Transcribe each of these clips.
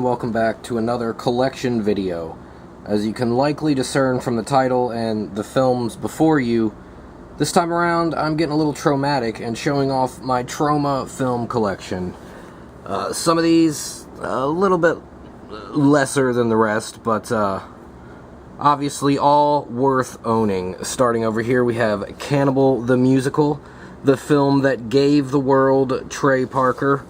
and welcome back to another collection video. As you can likely discern from the title and the films before you, this time around I'm getting a little traumatic and showing off my Troma film collection. Some of these a little bit lesser than the rest, but obviously all worth owning. Starting over here we have Cannibal the Musical, the film that gave the world Trey Parker.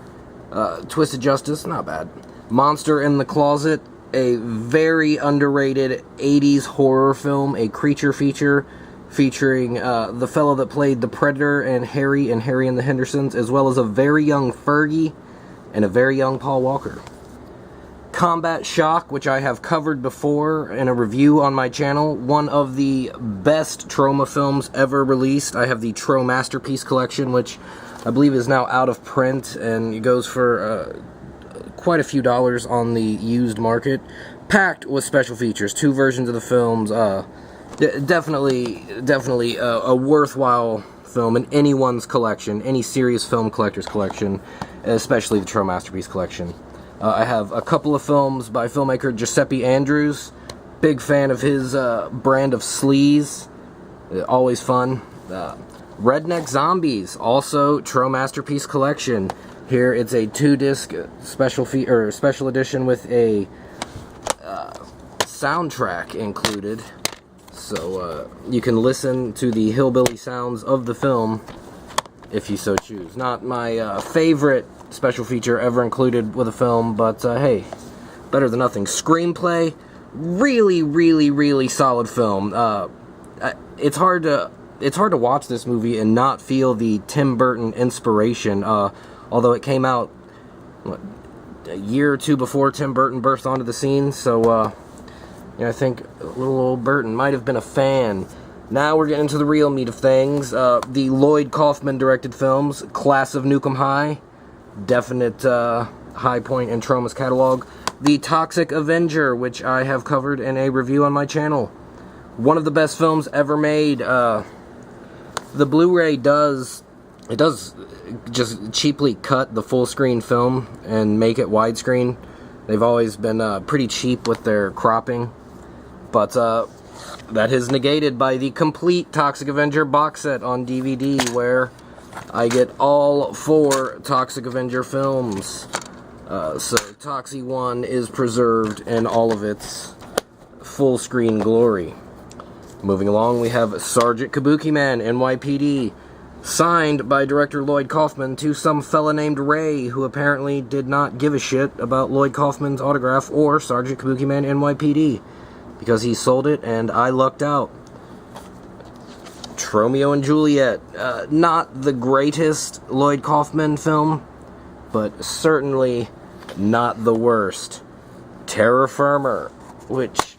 Twisted Justice, not bad. Monster in the Closet, a very underrated 80s horror film, a creature feature featuring the fellow that played the Predator and Harry and the Hendersons, as well as a very young Fergie and a very young Paul Walker. Combat Shock, which I have covered before in a review on my channel, one of the best Troma films ever released. I have the Troma Masterpiece Collection, which I believe is now out of print, and it goes for quite a few dollars on the used market. Packed with special features, 2 versions of the films. Definitely a worthwhile film in anyone's collection, any serious film collector's collection, especially the Troma Masterpiece Collection. I have a couple of films by filmmaker Giuseppe Andrews. Big fan of his brand of sleaze. Always fun. Redneck Zombies, also Troma Masterpiece Collection. Here it's a 2-disc special edition with a soundtrack included, so you can listen to the hillbilly sounds of the film if you so choose. Not my favorite special feature ever included with a film, but hey, better than nothing. Screenplay, really solid film. It's hard to watch this movie and not feel the Tim Burton inspiration, although it came out a year or two before Tim Burton burst onto the scene, so I think little old Burton might have been a fan. Now we're getting into the real meat of things. The Lloyd Kaufman directed films, Class of Nukem High, definite high point in Troma's catalog. The Toxic Avenger, which I have covered in a review on my channel. One of the best films ever made. The Blu-ray does just cheaply cut the full screen film and make it widescreen. They've always been pretty cheap with their cropping, but that is negated by the complete Toxic Avenger box set on DVD, where I get all 4 Toxic Avenger films. So Toxie 1 is preserved in all of its full screen glory. Moving along, we have Sergeant Kabuki Man, NYPD, signed by director Lloyd Kaufman to some fella named Ray, who apparently did not give a shit about Lloyd Kaufman's autograph or Sergeant Kabuki Man, NYPD, because he sold it and I lucked out. Romeo and Juliet, not the greatest Lloyd Kaufman film, but certainly not the worst. Terra Firma, which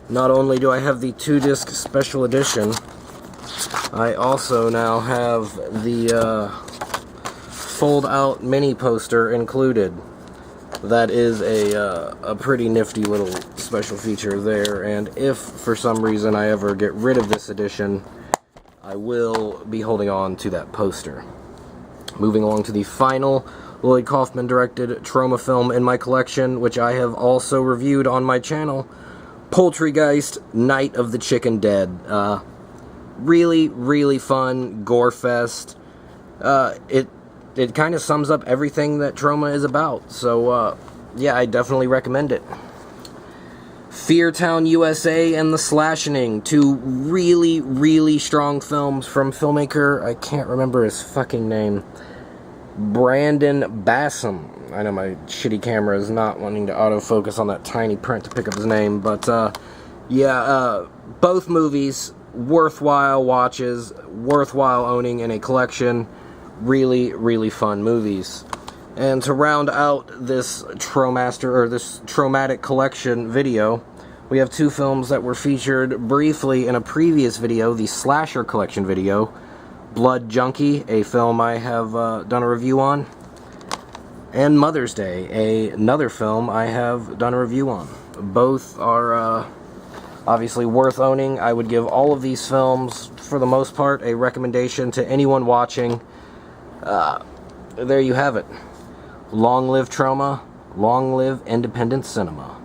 not only do I have the 2-disc special edition, I also now have the fold-out mini poster included. That is a pretty nifty little special feature there, and if for some reason I ever get rid of this edition, I will be holding on to that poster. Moving along to the final Lloyd Kaufman directed Troma film in my collection, which I have also reviewed on my channel, Poultrygeist, Night of the Chicken Dead. Really fun gore fest. It kind of sums up everything that Troma is about, so yeah, I definitely recommend it. Feartown, USA and The Slashing, 2 really strong films from filmmaker, I can't remember his fucking name, Brandon Bassam. I know my shitty camera is not wanting to autofocus on that tiny print to pick up his name, but yeah, both movies, worthwhile watches, worthwhile owning in a collection, really fun movies. And to round out this this traumatic collection video, we have 2 films that were featured briefly in a previous video, the Slasher Collection video. Blood Junkie, a film I have done a review on, and Mother's Day, another film I have done a review on. Both are obviously worth owning. I would give all of these films, for the most part, a recommendation to anyone watching. There you have it. Long live Troma, Long live independent cinema.